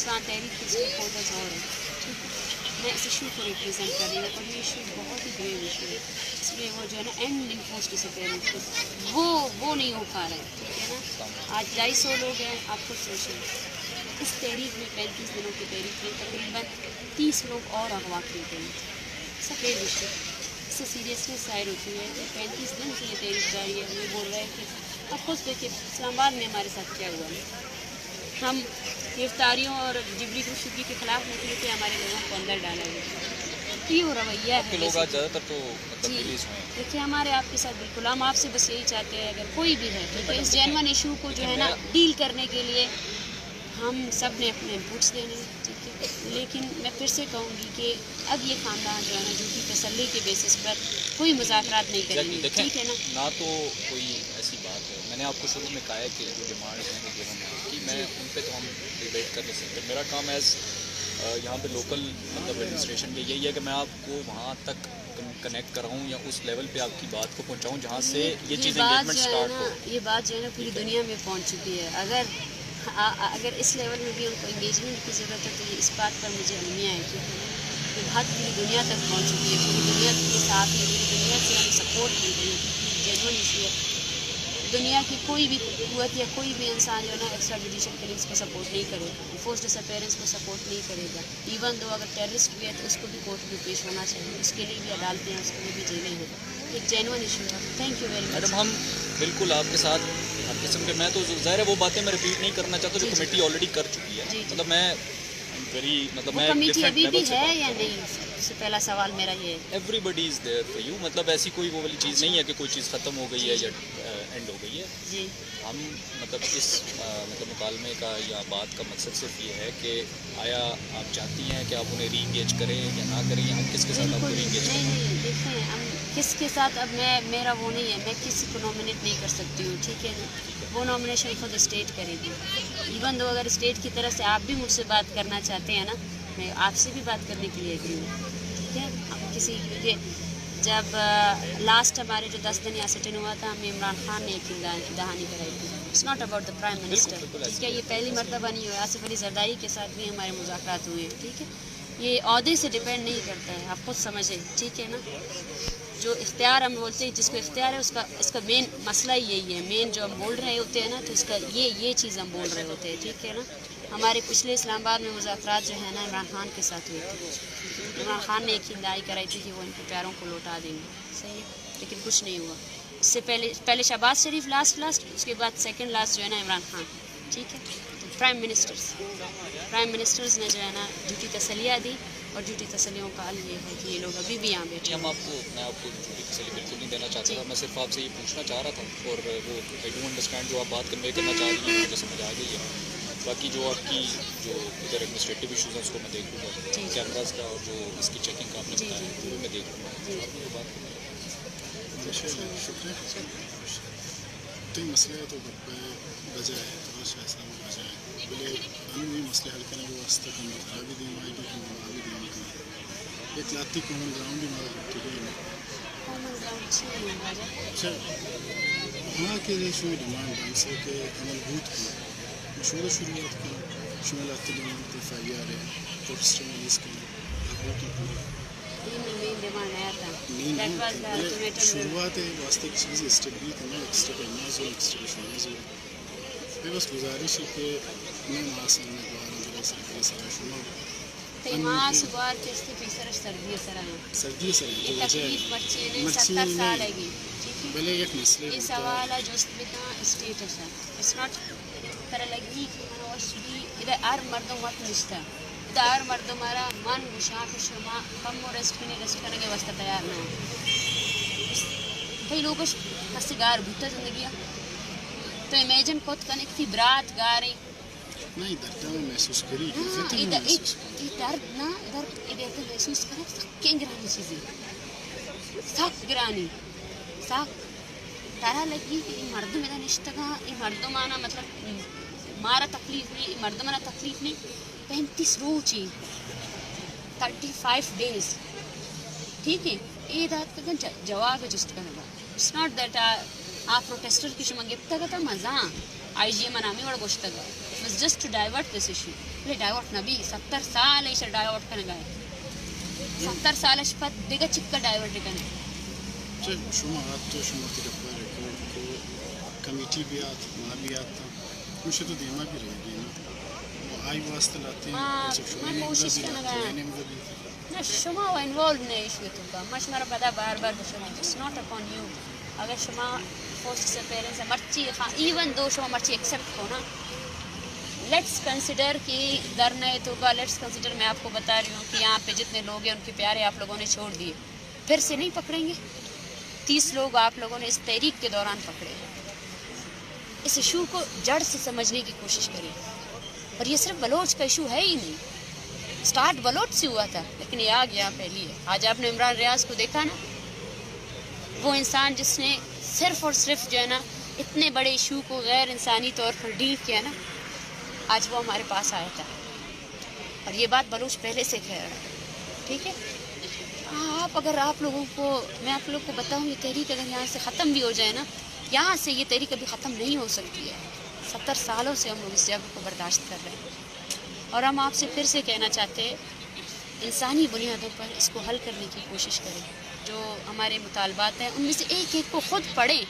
پاکستان تحریک کے stake holders اور ہیں، ٹھیک ہے، میں اس ایشو کو ریپرزینٹ کر رہی ہوں، اور یہ ایشو بہت ہی گریو ایشو ہے، اس میں وہ جو ہے نا اینڈ انفورسڈ ڈسپیئرنس وہ نہیں ہو پا رہا ہے، ٹھیک ہے نا. آج 250 لوگ ہیں، آپ خود سوچیں اس تحریک میں 35 دنوں کی تحریک میں تقریباً 30 لوگ اور اغوا کیے گئے ہیں. سفید ایشو اس سے سیریسنس ظاہر ہوتی ہے کہ 35 دن سے یہ تحریک جاری ہے. وہ بول رہے ہیں کہ اب خود دیکھیں اسلام آباد میں ہمارے ساتھ کیا ہوا ہے، ہم گرفتاریوں اور جبری خودکشی کے خلاف نکلے تھے، ہمارے لوگوں کو اندر ڈالا گیا. یہ وہ رویہ ہے لوگ آج زیادہ تر تو مطلب جی ریلیز ہوئے ہیں. دیکھیے ہمارے آپ کے ساتھ بالکل ہم آپ سے بس یہی چاہتے ہیں اگر کوئی بھی ہے ٹھیک ہے اس جینون ایشو کو جو ہے نا ڈیل کرنے کے لیے ہم سب نے اپنے انپوٹس دینے ہیں، ٹھیک ہے، لیکن میں پھر سے کہوں گی کہ اب یہ خاندان جو ہے نا جھوٹی تسلی کے بیسس پر کوئی مذاکرات نہیں کریں گے، ٹھیک ہے نا. نہ تو کوئی ایسی بات ہے، میں نے آپ کو شروع میں کہا ہے کہ جو ڈیمانڈ ہیں وہ گورنمنٹ کی، میں ان پہ تو ہم ڈیبیٹ کر نہیں سکتے. میرا کام ایز یہاں پہ لوکل مطلب ایڈمنسٹریشن کے یہی ہے کہ میں آپ کو وہاں تک کنیکٹ کراؤں یا اس لیول پہ آپ کی بات کو پہنچاؤں جہاں سے یہ چیز انگیجمنٹ اسٹارٹ ہو. یہ بات جو ہے نا پوری دنیا میں پہنچ چکی ہے. اگر اس لیول میں بھی ان کو انگیجمنٹ کی ضرورت ہے تو یہ اس بات پر مجھے المیہ ہے کہ یہ بات پوری دنیا تک پہنچ چکی ہے، پوری دنیا کے ساتھ ہے، پوری دنیا سے ہمیں سپورٹ مل رہی ہے کیونکہ جینون ایشو ہے. دنیا کی کوئی بھی قوت یا کوئی بھی انسان جو ہے نا ایکسٹرا جوڈیشل کلنگس کو سپورٹ نہیں کرے گا، انفورسڈ ڈس اپیئرنس کو سپورٹ نہیں کرے گا. ایون دو اگر ٹیررسٹ بھی ہے تو اس کو بھی کورٹ میں پیش ہونا چاہیے، اس کے لیے بھی عدالتیں ہیں، اس کے لیے بھی جیلیں ہیں. ایک جینون ایشو ہے. Thank you very much. Madam ہم بالکل آپ کے ساتھ ہر قسم کے، میں تو ظاہر ہے وہ باتیں میں رپیٹ نہیں کرنا چاہتا جو کمیٹی آلریڈی کر چکی ہے. مطلب میں ویری مطلب میں کمیٹی ابھی بھی ہے یا نہیں، اس سے پہلا سوال میرا یہ ہے. Everybody is there for you, مطلب ایسی کوئی وہ والی چیز نہیں ہے کہ کوئی چیز ختم ہو گئی ہے یا اینڈ ہو گئی ہے. جی ہم مطلب اس مطلب مکالمے کا یا بات کا مقصد صرف یہ ہے کہ آیا آپ چاہتی ہیں کہ آپ انہیں ری انگیج کریں یا نہ کریں، یا ہم کس کے ساتھ آپ کو ری انگیج کریں. نہیں دیکھیں ہم کس کے ساتھ، اب میرا وہ نہیں ہے، میں کسی کو نامنیٹ نہیں کر سکتی ہوں، ٹھیک ہے نا. وہ نامنیشن خود اسٹیٹ کرے گی. ایون دو اگر اسٹیٹ کی طرف سے آپ بھی مجھ سے بات کرنا چاہتے ہیں نا، میں آپ سے بھی بات کرنے کے لیے ایگری ہوں، ٹھیک ہے. ہم کسی کیونکہ جب لاسٹ ہمارے جو 10 دن یا سٹن ہوا تھا، ہمیں عمران خان نے ایک دہانی کرائی تھی. It's not about the prime minister, ٹھیک ہے. یہ پہلی مرتبہ نہیں ہوا، آصف علی زرداری کے ساتھ بھی ہمارے مذاکرات ہوئے ہیں، ٹھیک ہے. یہ عہدے سے ڈپینڈ نہیں کرتا ہے، آپ خود سمجھیں، ٹھیک ہے نا. جو اختیار ہم بولتے ہیں، جس کو اختیار ہے اس کا مین مسئلہ ہی یہی ہے. مین جو ہم بول رہے ہوتے ہیں نا، تو اس کا یہ چیز ہم بول رہے ہوتے ہیں، ٹھیک ہے نا. ہمارے پچھلے اسلام آباد میں مذاکرات جو ہے نا عمران خان کے ساتھ ہوئے تھے. عمران خان نے ایک ہندائی کرائی تھی کہ وہ ان کے پیاروں کو لوٹا دیں گے، صحیح ہے، لیکن کچھ نہیں ہوا. اس سے پہلے شہباز شریف لاسٹ، اس کے بعد سیکنڈ لاسٹ جو ہے نا عمران خان، ٹھیک ہے. تو پرائم منسٹرز نے جو ہے نا جھوٹی تسلیاں دی، اور جھوٹی تسلیوں کا حل یہ ہے کہ یہ لوگ ابھی بھی یہاں بیٹھے. میں آپ کو جھوٹی تسلی بالکل نہیں دینا چاہتا تھا. میں صرف آپ سے یہ پوچھنا چاہ رہا تھا، اور وہ آئی ڈو انڈرسٹینڈ جو آپ بات کنوے کرنا چاہ رہی ہیں مجھے سمجھ آ گئی ہے. باقی جو آپ کی جو ادھر ایڈمنسٹریٹو ایشوز ہیں اس کو میں دیکھ لوں گا، کیمراز کا اور جو اس کی چیکنگ کا آپ نے بتایا وہ میں دیکھ لوں گا. آپ نے بات تین مسئلے تو بجائے تو ایسا بجائے بولے ہم یہ مسئلے حل کریں وہ واسطے کم بتا بھی دیں آئی بھی بھی دیں ایک لاتی کامن گراؤنڈ بھی اچھا وہاں کے لیے شو ڈیمانڈ ہم سے کہ عمل بھوت کی مشورہ شروعات کی شمالاتی ڈیمانڈ ایف آئی آر ہے پوسٹر ریلیز کی شروعات ہے واسطے کی چیز اسٹیپ بھی کرنا ایکسٹیپ نازل ایکسٹیپیشن میں بس گزارش ہے کہ میں ماسن میں دوارا سردی سر شما ماں سوار کے پیسر سردی سردی تکلیف بچے نے 70 سال ہے گی، بلے ایک مسئلے یہ سوال ہے جو بتا اسٹیٹ ہے سر اٹس ناٹ ترى لگی کہ منوش بھی ادھر ار مردوں وقت نشتا ادھر ار مردوں ہمارا من گشاک شما کم اور ریسٹ کرنے کے واسطے تیار نہ ہو. کئی لوگ ہستگار بھوتا زندگی تو امیجن خود کنے کی برات گارے نہیں درد میں محسوس کری درد نا ادھر محسوس کرے سکیں گرانی چیزیں سخت گرانی سخت طرح لگی کہ یہ مردوں میں نشتگا یہ مردوں مانا مطلب مارا تکلیف نہیں، یہ مردوں مانا تکلیف نہیں. 35 روز 35 days، ٹھیک ہے. یہ دات کا جواب جست کرنا اٹس ناٹ دیٹ آپ پروٹیسٹر کی شما گفتا گا تھا مزاں آئی جی ایم نامی وڑ گوشتا گا just to divert this issue. Le divert nabi 70 saal isha divert kana gaya. 70 saal ashpat diga chikka divert kana. شما عادتوا شما تدبروا كو كميتي بيات ما بيات مش تو ديما بيرينا وهاي واسطه لاتے میں کوشش کرنا گیا نہ شما و انوالو نہیں ایشو تو کا مش مرا پتا بار بار شما اٹس ناٹ اپون یو اگر شما فورسٹ سے پیرنٹس مرچی ایون دو شما مرچی ایکسیپٹ ہو نا لیٹس کنسیڈر کہ درنے تو کا لیٹس کنسیڈر میں آپ کو بتا رہی ہوں کہ یہاں پہ جتنے لوگ ہیں ان کے پیارے آپ لوگوں نے چھوڑ دیے پھر سے نہیں پکڑیں گے 30 لوگ آپ لوگوں نے اس تحریک کے دوران پکڑے اس ایشو کو جڑ سے سمجھنے کی کوشش کریں اور یہ صرف بلوچ کا ایشو ہے ہی نہیں سٹارٹ بلوچ سے ہوا تھا لیکن یہ آگ یہاں پھیلی ہے آج آپ نے عمران ریاض کو دیکھا نا وہ انسان جس نے صرف اور صرف جو ہے نا اتنے بڑے ایشو کو غیر انسانی طور پر ڈیل کیا نا آج وہ ہمارے پاس آیا تھا اور یہ بات بلوچ پہلے سے کہہ رہا ہے ٹھیک ہے اگر آپ لوگوں کو میں آپ لوگ کو بتاؤں یہ تحریک اگر یہاں سے ختم بھی ہو جائے نا یہاں سے یہ تحریک ابھی ختم نہیں ہو سکتی ہے 70 سالوں سے ہم لوگ اس جگہ کو برداشت کر رہے ہیں اور ہم آپ سے پھر سے کہنا چاہتے ہیں انسانی بنیادوں پر اس کو حل کرنے کی کوشش کریں جو ہمارے مطالبات ہیں ان میں سے ایک ایک کو خود پڑھیں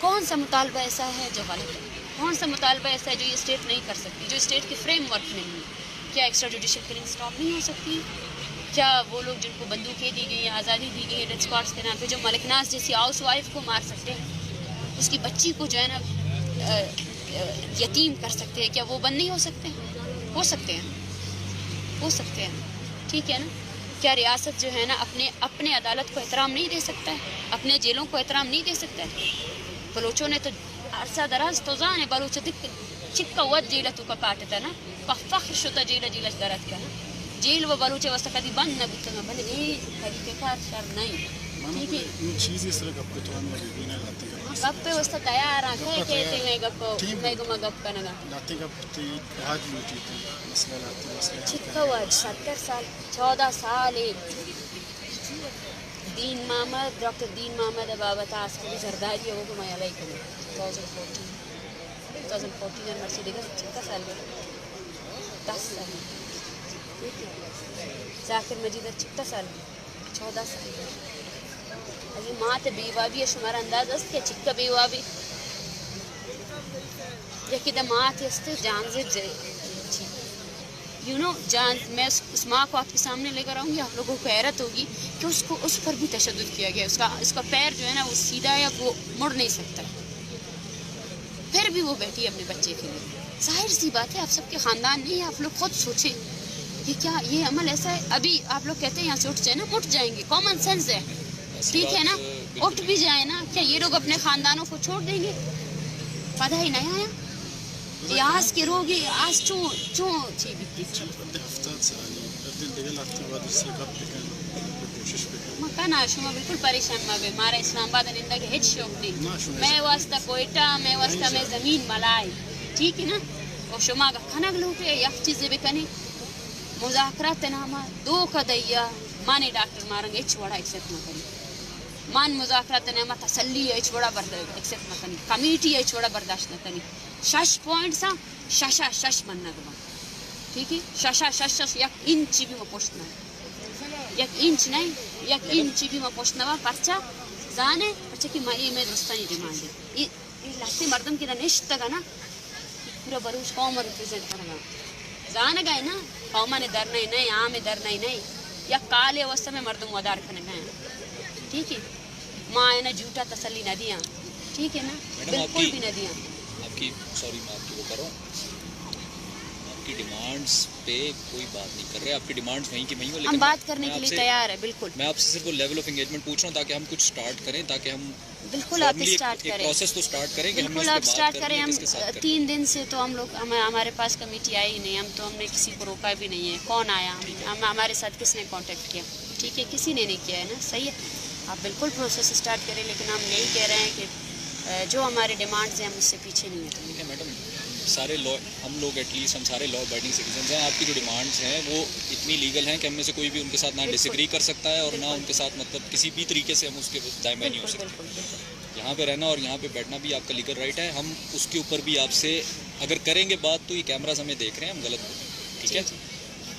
کون سا مطالبہ ایسا ہے جو غلط ہے کون سا مطالبہ ایسا ہے جو یہ اسٹیٹ نہیں کر سکتی جو اسٹیٹ کے فریم ورک میں نہیں ہے کیا ایکسٹرا جوڈیشل کلنگ اسٹاپ نہیں ہو سکتی کیا وہ لوگ جن کو بندوقیں دی گئی ہیں آزادی دی گئی ہے ڈیتھ اسکواڈس کے نام پہ جو ملک ناز جیسی ہاؤس وائف کو مار سکتے ہیں اس کی بچی کو جو ہے نا یتیم کر سکتے ہیں کیا وہ بند نہیں ہو سکتے ہو سکتے ہیں ہو سکتے ہیں ٹھیک ہے نا کیا ریاست جو ہے نا اپنے عدالت کو احترام نہیں دے سکتا ہے اپنے جیلوں کو احترام نہیں دے سکتا ہے بلوچوں نے تو عرصہ دراز توزان ہے بلوچ چکا ود جیلہ تو کا کاٹتا نا فخر شتا جیلہ جیلہ درد کا جیل و بلوچے واسطہ کدی بند نہ بکتا بلے طریقہ کار شر نہیں ٹھیک ہے چیز اس طرح گپ تو ہم دینا لاتے گپ پہ واسطہ تیار ہیں کہتے ہیں گپ میں گما گپ کا نگا لاتے گپ تی آج میٹی تھی مسئلہ لاتے مسئلہ چکا ود 70 سال 14 سال دین محمد ڈاکٹر دین محمد بابت آسکری زرداری ہے وہ کو میں علیہ کروں 2014 میں مرسی دیگا چکا سال گئے 10 سال ذاکر مجید چکتا سال 14 سال ابھی ماں تے بیوہ بھی ہے شمارا انداز است کہ چکا بیوہ بھی یکی دا ماں تے استے جان زب جان میں اس ماں کو آپ کے سامنے لے کر آؤں گی آپ لوگوں کو حیرت ہوگی کہ اس پر بھی تشدد کیا گیا اس کا پیر جو ہے نا وہ سیدھا ہے وہ مڑ نہیں سکتا پھر بھی وہ بیٹھی اپنے بچے کے لیے ظاہر سی بات ہے آپ سب کے خاندان نہیں ہے آپ لوگ خود سوچیں کہ کیا یہ عمل ایسا ہے ابھی آپ لوگ کہتے ہیں یہاں سے اٹھ جائیں نا اٹھ جائیں گے کامن سینس ہے ٹھیک ہے نا اٹھ بھی جائیں نا کیا یہ لوگ اپنے خاندانوں کو چھوڑ دیں گے پتہ ہی نہیں آیا یہ آس کے روگی آس چوں تھی ہفتاد سالی دل دیگل ہفتے بعد اس سے گپ پکن کوشش پکن مکانا شما بالکل پریشان مابے مارا اسلام آباد نندہ کے ہیچ شوق نہیں میں واسطہ کوئٹہ میں واسطہ میں زمین ملائی ٹھیک ہے نا اور شما کا کھنگ لوگ یک چیزیں بکنی مذاکرات نامہ دو کا دیا مانے ڈاکٹر مارنگ ایچ وڑا ایکسپٹ نہ کریں مان مذاکرات نامہ تسلی ایچ وڑا ایکسپٹ نہ کریں کمیٹی ایچ وڑا برداشت نہ کریں 6 پوائنٹ سا شش مننا دبا ٹھیک ہے شش یک انچ بھی میں پوچھنا یک انچ نہیں یک انچ بھی میں پوچھنا وا پرچا زانے پرچا کی مائی میں دوستانی ڈیمانڈ ہے یہ لاتے مردم کی نشت گا نا پورا بروش قوم ریپرزینٹ کرنا زان گئے نا قوما نے در نہیں عام در نہیں یا کالے وسط میں مردم ودار کھنے گئے ٹھیک ہے ماں ہے نا جھوٹا تسلی نہ دیا ٹھیک ہے نا بالکل بھی نہ دیا آپ کی سوری میں آپ کی وہ کر رہا ہوں آپ کی ڈیمانڈس پہ کوئی بات نہیں کر رہے آپ کی ڈیمانڈس وہیں کی وہیں ہو ہم بات کرنے کے لیے تیار ہے بالکل میں آپ سے صرف وہ لیول آف انگیجمنٹ پوچھ رہا ہوں تاکہ ہم کچھ سٹارٹ کریں تاکہ ہم بالکل آپ اسٹارٹ کریں پروسیس تو سٹارٹ کریں کہ بالکل آپ اسٹارٹ کریں ہم 3 دن سے تو ہم لوگ ہمارے پاس کمیٹی آئی ہی نہیں ہم نے کسی کو روکا بھی نہیں ہے کون آیا ہمارے ساتھ کس نے کانٹیکٹ کیا ٹھیک ہے کسی نے نہیں کیا ہے نا صحیح ہے آپ بالکل پروسیس اسٹارٹ کریں لیکن ہم یہی کہہ رہے ہیں کہ جو ہمارے ڈیمانڈز ہیں ہم اس سے پیچھے نہیں ہٹیں ٹھیک ہے میڈم سارے لا ہم لوگ ایٹ لیسٹ ہم سارے لا ابائڈنگ سٹیزنز ہیں آپ کی جو ڈیمانڈز ہیں وہ اتنی لیگل ہیں کہ ہم میں سے کوئی بھی ان کے ساتھ نہ ڈس ایگری کر سکتا ہے اور نہ ان کے ساتھ مطلب کسی بھی طریقے سے ہم اس کے دائمہ نہیں ہو سکتے یہاں پہ رہنا اور یہاں پہ بیٹھنا بھی آپ کا لیگل رائٹ ہے ہم اس کے اوپر بھی آپ سے اگر کریں گے بات تو یہ کیمراز ہمیں دیکھ رہے ہیں، ہم غلط بولیں، ٹھیک ہے؟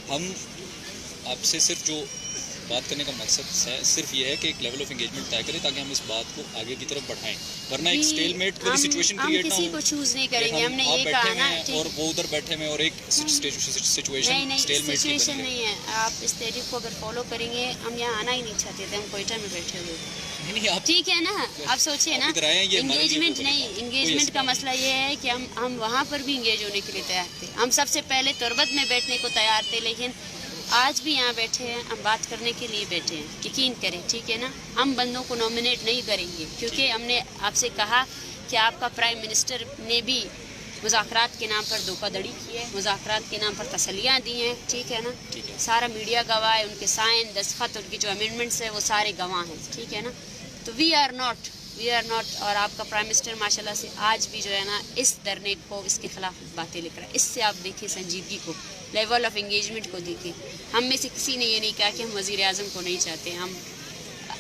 ہم آپ سے صرف جو بات کرنے کا مقصد ہے صرف یہ ہے کہ ایک لیول آف انگیجمنٹ طے کریں تاکہ ہم اس بات کو آگے کی طرف بڑھائیں، ورنہ ایک اسٹیل میٹ والی سچویشن کریٹ نہ ہو. کسی کو چوز نہیں کریں گے، ہم نے یہ کہا نا اور وہ ادھر بیٹھے ہوئے اور ایک سچویشن اسٹیل میٹ سچویشن نہیں ہے. آپ اس تحریک کو اگر فالو کریں گے، ہم یہاں آنا ہی نہیں چاہتے تھے، ہم کوئٹہ میں بیٹھے ہوئے تھے. ٹھیک ہے نا، آپ سوچیے نا، انگیجمنٹ نہیں، انگیجمنٹ کا مسئلہ یہ ہے کہ ہم وہاں پر بھی انگیج ہونے کے لیے تیار تھے. ہم سب سے پہلے تربت میں بیٹھنے کو تیار تھے، لیکن آج بھی یہاں بیٹھے ہیں، ہم بات کرنے کے لیے بیٹھے ہیں. یقین کریں، ٹھیک ہے نا، ہم بندوں کو نامنیٹ نہیں کریں گے، کیونکہ ہم نے آپ سے کہا کہ آپ کا پرائم منسٹر نے بھی مذاکرات کے نام پر دھوکہ دڑی کی ہے، مذاکرات کے نام پر تسلیاں دی ہیں. ٹھیک ہے نا، سارا میڈیا گواہ ہے، ان کے سائن دستخط، ان کی جو امینڈمنٹس ہیں وہ سارے گواہ ہیں. ٹھیک ہے نا، تو وی آر ناٹ. اور آپ کا پرائم منسٹر ماشاء اللہ سے آج بھی جو ہے نا اس دھرنے کو، اس کے خلاف باتیں لکھ رہا ہے. اس سے آپ دیکھیں سنجیدگی کو، لیول آف انگیجمنٹ کو دیکھیں. ہم میں سے کسی نے یہ نہیں کہا کہ ہم وزیر اعظم کو نہیں چاہتے. ہم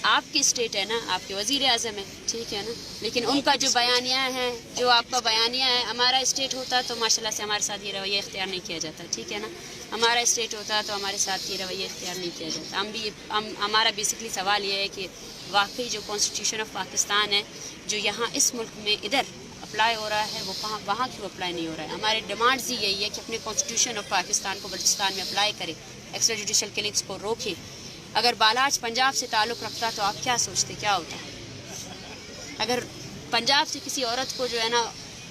آپ کی اسٹیٹ ہے نا، آپ کے وزیر اعظم ہیں، ٹھیک ہے نا، لیکن ان کا جو بیانیہ ہے، جو آپ کا بیانیہ ہے، ہمارا اسٹیٹ ہوتا تو ماشاء اللہ سے ہمارے ساتھ یہ رویہ اختیار نہیں کیا جاتا. ٹھیک ہے نا، ہمارا اسٹیٹ ہوتا تو ہمارے ساتھ یہ رویہ اختیار نہیں کیا جاتا. ہمارا بیسکلی سوال یہ ہے کہ واقعی جو کانسٹیٹیوشن آف پاکستان ہے، جو یہاں اس ملک میں ادھر اپلائی ہو رہا ہے، وہ وہاں کیوں اپلائی نہیں ہو رہا ہے. ہمارے ڈیمانڈز ہی یہی ہے کہ اپنے کانسٹیٹیوشن آف پاکستان کو بلوچستان میں اپلائی کرے، ایکسٹرا جوڈیشل کلنگس کو روکے. اگر بالاچ پنجاب سے تعلق رکھتا تو آپ کیا سوچتے کیا ہوتا؟ اگر پنجاب سے کسی عورت کو جو ہے نا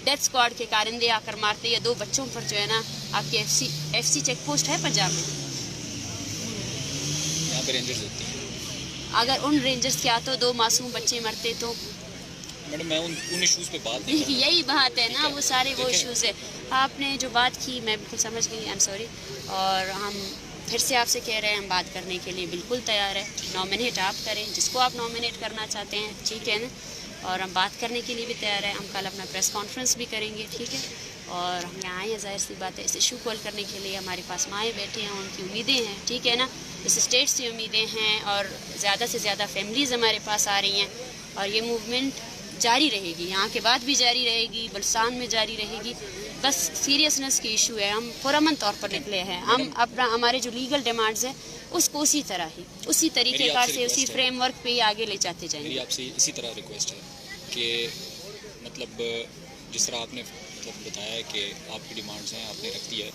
ڈیتھ اسکواڈ کے کارندے آ کر مارتے، یا 2 بچوں پر جو ہے نا، آپ کے ایف سی چیک پوسٹ ہے پنجاب میں، یہاں پہ رینجرز ہوتی ہیں. اگر ان رینجرز کے ہاتھوں 2 معصوم بچے مرتے تو میڈم میں ان ایشوز پہ بات نہیں کر رہا. یہی بات ہے نا، وہ سارے وہ ایشوز ہے. آپ نے جو بات کی میں بالکل سمجھ گئی، آئی ایم سوری. اور ہم پھر سے آپ سے کہہ رہے ہیں، ہم بات کرنے کے لیے بالکل تیار ہے. نامنیٹ آپ کریں جس کو آپ نامنیٹ کرنا چاہتے ہیں، ٹھیک ہے نا، اور ہم بات کرنے کے لیے بھی تیار ہیں. ہم کل اپنا پریس کانفرنس بھی کریں گے، ٹھیک ہے. اور ہم یہاں آئے ہیں، ظاہر سی بات ہے، اس ایشو کو حل کرنے کے لیے. ہمارے پاس مائیں بیٹھے ہیں، ان کی امیدیں ہیں، ٹھیک ہے نا، اس اسٹیٹ سے امیدیں ہیں، اور زیادہ سے زیادہ فیملیز ہمارے پاس آ رہی ہیں. اور یہ موومنٹ جاری رہے گی، یہاں کے بعد بھی جاری رہے گی، بلوچستان میں جاری رہے گی. بس سیریسنس کی ایشو ہے، ہم پرامن طور پر نکلے ہیں. ہم اپنا ہمارے جو لیگل ڈیمانڈز ہیں اس کو اسی طرح ہی، اسی طریقے کار سے، اسی فریم ورک پہ ہی آگے لے جاتے جائیں گے. میری آپ سے اسی طرح ریکویسٹ ہے کہ مطلب جس طرح آپ نے بتایا ہے کہ آپ کی ڈیمانڈز ہیں، آپ نے رکھ دی ہے،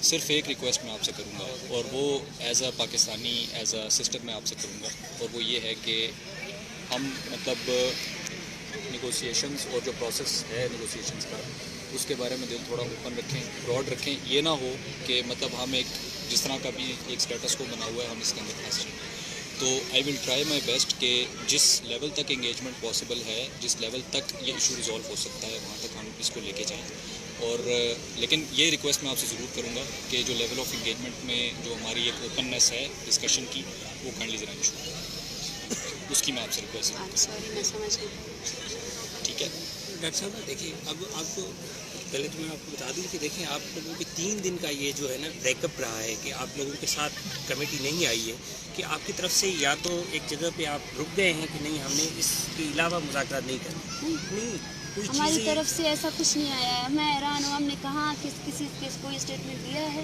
صرف ایک ریکویسٹ میں آپ سے کروں گا، اور وہ as a Pakistani, as a sister میں آپ سے کروں گا، اور وہ یہ ہے کہ ہم مطلب نیگوسیشنز اور جو پروسیس ہے نیگوسیشنز کا، اس کے بارے میں دل تھوڑا اوپن رکھیں، براڈ رکھیں. یہ نہ ہو کہ مطلب ہم ایک جس طرح کا بھی ایک اسٹیٹس کو بنا ہوا ہے، ہم اس کے اندر پھنس جائیں. تو آئی ول ٹرائی مائی بیسٹ کہ جس لیول تک انگیجمنٹ پاسبل ہے، جس لیول تک یہ ایشو ریزالو ہو سکتا ہے، وہاں تک ہم اس کو لے کے جائیں. اور لیکن یہ ریکویسٹ میں آپ سے ضرور کروں گا کہ جو لیول آف انگیجمنٹ میں جو ہماری ایک اوپننیس ہے ڈسکشن کی، وہ کائنڈلی ذرا ایشو اس کی میں آپ سے ریکویسٹ کروں گا. ٹھیک ہے ڈاکٹر صاحب، دیکھیں اب آپ کو پہلے تو میں آپ کو بتا دوں کہ دیکھیں آپ لوگوں کے 3 دن کا یہ جو ہے نا بریک اپ رہا ہے کہ آپ لوگوں کے ساتھ کمیٹی نہیں آئی ہے، کہ آپ کی طرف سے یا تو ایک جگہ پہ آپ رک گئے ہیں کہ نہیں ہم نے اس کے علاوہ مذاکرات نہیں کرنے. نہیں، ہماری طرف سے ایسا کچھ نہیں آیا ہے. میں حیران ہوں، ہم نے کہاں کسی کوئی اسٹیٹمنٹ دیا ہے؟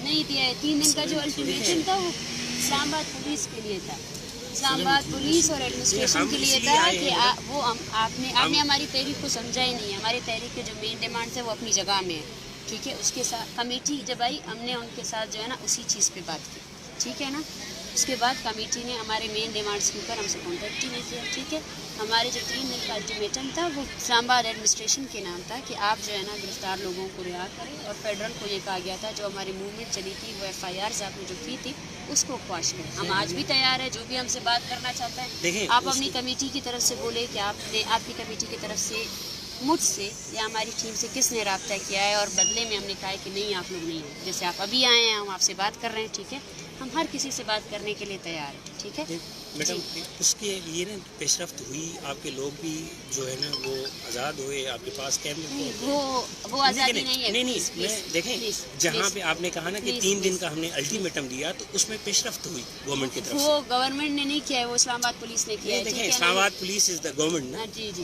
نہیں دیا ہے. 3 دن کا جو الٹیمیٹم تھا وہ اسلام آباد پولیس کے لیے تھا، اسلام آباد پولیس اور ایڈمنسٹریشن کے لیے تھا کہ وہ آپ نے ہماری تحریک کو سمجھا ہی نہیں ہے. ہماری تحریک کے جو مین ڈیمانڈس ہے وہ اپنی جگہ میں ہے، ٹھیک ہے. اس کے ساتھ کمیٹی جب آئی، ہم نے ان کے ساتھ جو ہے نا اسی چیز پہ بات کی، ٹھیک ہے نا. اس کے بعد کمیٹی نے ہمارے مین ڈیمانڈس کے اوپر ہم سے کانٹیکٹ ہی نہیں کیا، ٹھیک ہے. ہمارے جو 3 دن کا الٹیمیٹم تھا وہ اسلام آباد ایڈمنسٹریشن کے نام تھا کہ آپ جو ہے نا گرفتار لوگوں کو رہا کریں، اور فیڈرل کو یہ کہا گیا تھا جو ہماری موومنٹ چلی تھی، وہ FIRs آپ نے جو کی تھی اس کو خواش کریں. ہم آج بھی تیار ہے، جو بھی ہم سے بات کرنا چاہتا ہے آپ اپنی کمیٹی کی طرف سے بولے کہ آپ کی کمیٹی کی طرف سے مجھ سے یا ہماری ٹیم سے کس نے رابطہ کیا ہے، اور بدلے میں ہم نے کہا ہے کہ نہیں آپ لوگ نہیں ہیں. جیسے آپ ابھی آئے ہیں، ہم آپ سے بات کر رہے ہیں، ٹھیک ہے. ہم ہر کسی سے بات کرنے کے لیے تیار ہیں، ٹھیک ہے. میڈم اس کے لیے نا پیش رفت ہوئی، آپ کے لوگ بھی جو ہے نا وہ آزاد ہوئے، آپ کے پاس کیمرے وہ آزادی نہیں ہے. نہیں دیکھیں جہاں پہ آپ نے کہا نا کہ 3 دن کا ہم نے الٹیمیٹم دیا، تو اس میں پیش رفت ہوئی گورنمنٹ کی طرف سے. وہ گورنمنٹ نے نہیں کیا ہے، وہ اسلام آباد پولیس نے کیا ہے. دیکھیں اسلام آباد پولیس از دا گورنمنٹ نا. جی جی.